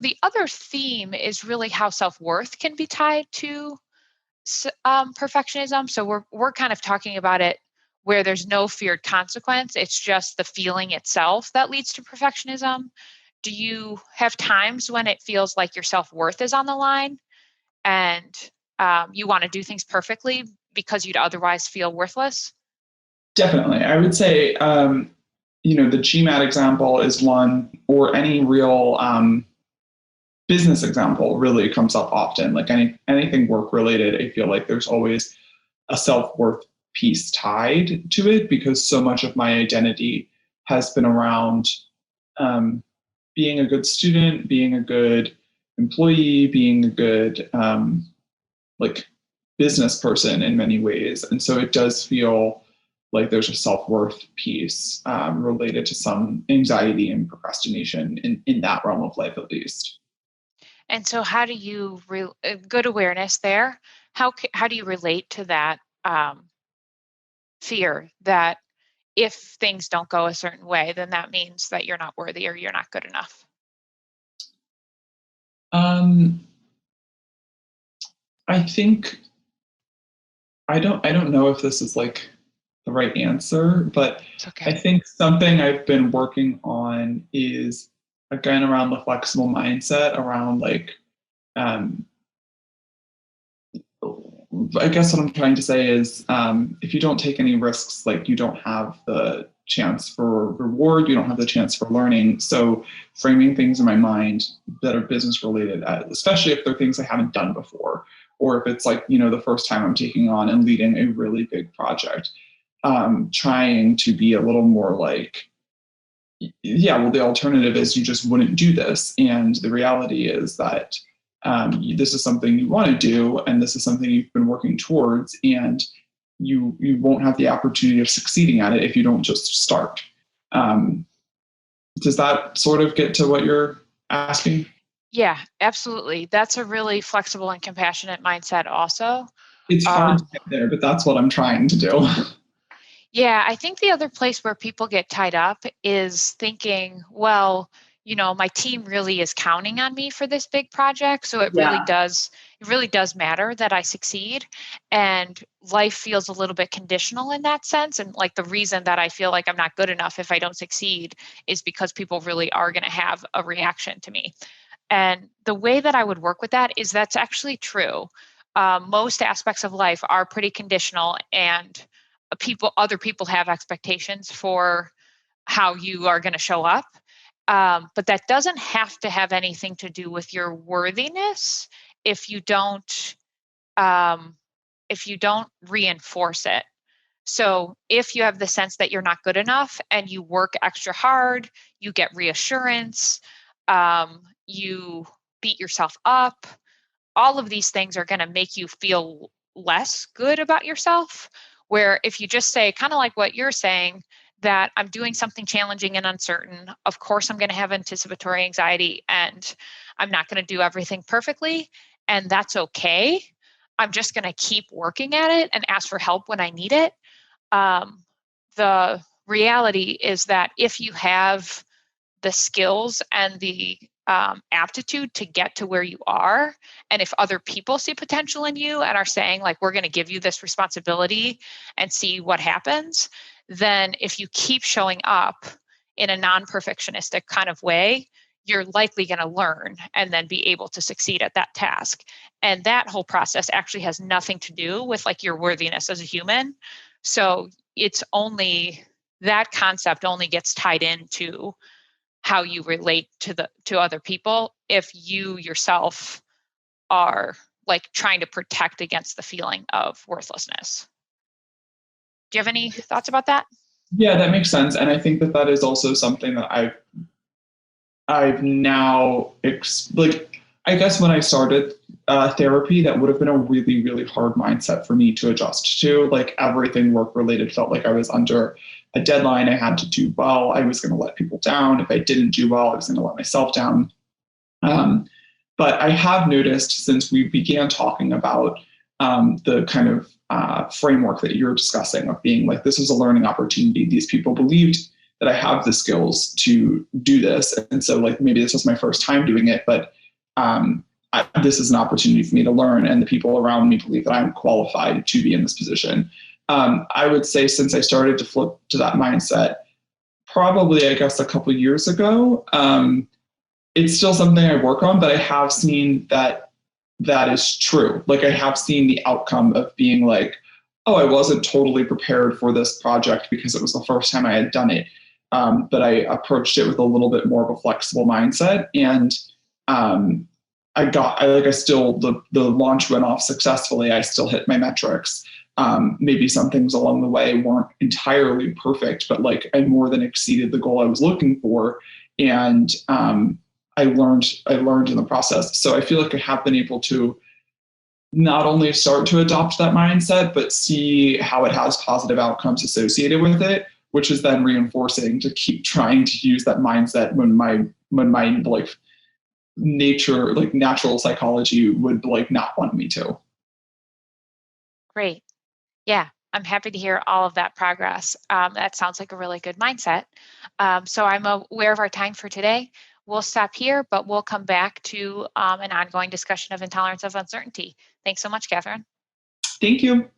the other theme is really how self-worth can be tied to perfectionism. So we're kind of talking about it where there's no feared consequence. It's just the feeling itself that leads to perfectionism. Do you have times when it feels like your self-worth is on the line and you want to do things perfectly because you'd otherwise feel worthless? Definitely. I would say, the GMAT example is one, or any real business example really comes up often. Like anything work related, I feel like there's always a self-worth piece tied to it because so much of my identity has been around being a good student, being a good employee, being a good like business person in many ways. And so it does feel like there's a self-worth piece related to some anxiety and procrastination in that realm of life, at least. And so how do you good awareness there? How do you relate to that fear that if things don't go a certain way, then that means that you're not worthy or you're not good enough? Um, I think I don't know if this is like the right answer, but It's I okay. think something I've been working on is again around the flexible mindset around like um, I guess what I'm trying to say is if you don't take any risks, like you don't have the chance for reward, you don't have the chance for learning. So framing things in my mind that are business related, especially if they're things I haven't done before, or if it's like, the first time I'm taking on and leading a really big project, trying to be a little more like, yeah, well, the alternative is you just wouldn't do this. And the reality is that this is something you want to do, and this is something you've been working towards, and you won't have the opportunity of succeeding at it if you don't just start. Um, does that sort of get to what you're asking? Yeah, absolutely. That's a really flexible and compassionate mindset also. It's hard to Um, get there, but that's what I'm trying to do. yeah, I think the other place where people get tied up is thinking, well, my team really is counting on me for this big project, so Yeah. it really does matter that I succeed. And life feels a little bit conditional in that sense. And like the reason that I feel like I'm not good enough if I don't succeed is because people really are going to have a reaction to me. And the way that I would work with that is that's actually true. Most aspects of life are pretty conditional, and other people have expectations for how you are going to show up. But that doesn't have to have anything to do with your worthiness if you don't um, if you don't reinforce it. So if you have the sense that you're not good enough and you work extra hard, you get reassurance, you beat yourself up, all of these things are going to make you feel less good about yourself. Where if you just say, kind of like what you're saying, that I'm doing something challenging and uncertain, of course, I'm going to have anticipatory anxiety and I'm not going to do everything perfectly. And that's okay. I'm just going to keep working at it and ask for help when I need it. um, the reality is that if you have the skills and the aptitude to get to where you are, and if other people see potential in you and are saying, like, we're going to give you this responsibility and see what happens, then if you keep showing up in a non perfectionistic kind of way, you're likely going to learn and then be able to succeed at that task. And that whole process actually has nothing to do with like your worthiness as a human. So it's only that concept only gets tied into how you relate to other people if you yourself are like trying to protect against the feeling of worthlessness. Do you have any thoughts about that? Yeah, that makes sense. And I think that that is also something that I've now like I guess when I started therapy, that would have been a really really hard mindset for me to adjust to. Like everything work related felt like I was under a deadline. I had to do well. I was going to let people down. If I didn't do well, I was going to let myself down. Um, but I have noticed since we began talking about the kind of framework that you're discussing of being like this is a learning opportunity. These people believed that I have the skills to do this. And so like maybe this was my first time doing it, but this is an opportunity for me to learn, and the people around me believe that I'm qualified to be in this position. I would say since I started to flip to that mindset, probably I guess a couple of years ago, it's still something I work on, but I have seen that that is true. Like I have seen the outcome of being like, oh, I wasn't totally prepared for this project because it was the first time I had done it. But I approached it with a little bit more of a flexible mindset, and I still, the launch went off successfully. I still hit my metrics. Maybe some things along the way weren't entirely perfect, but like I more than exceeded the goal I was looking for. And I learned in the process. So I feel like I have been able to not only start to adopt that mindset, but see how it has positive outcomes associated with it, which is then reinforcing to keep trying to use that mindset when my like nature, like natural psychology would like not want me to. Great. Yeah, I'm happy to hear all of that progress. That sounds like a really good mindset. So I'm aware of our time for today. We'll stop here, but we'll come back to an ongoing discussion of intolerance of uncertainty. Thanks so much, Catherine. Thank you.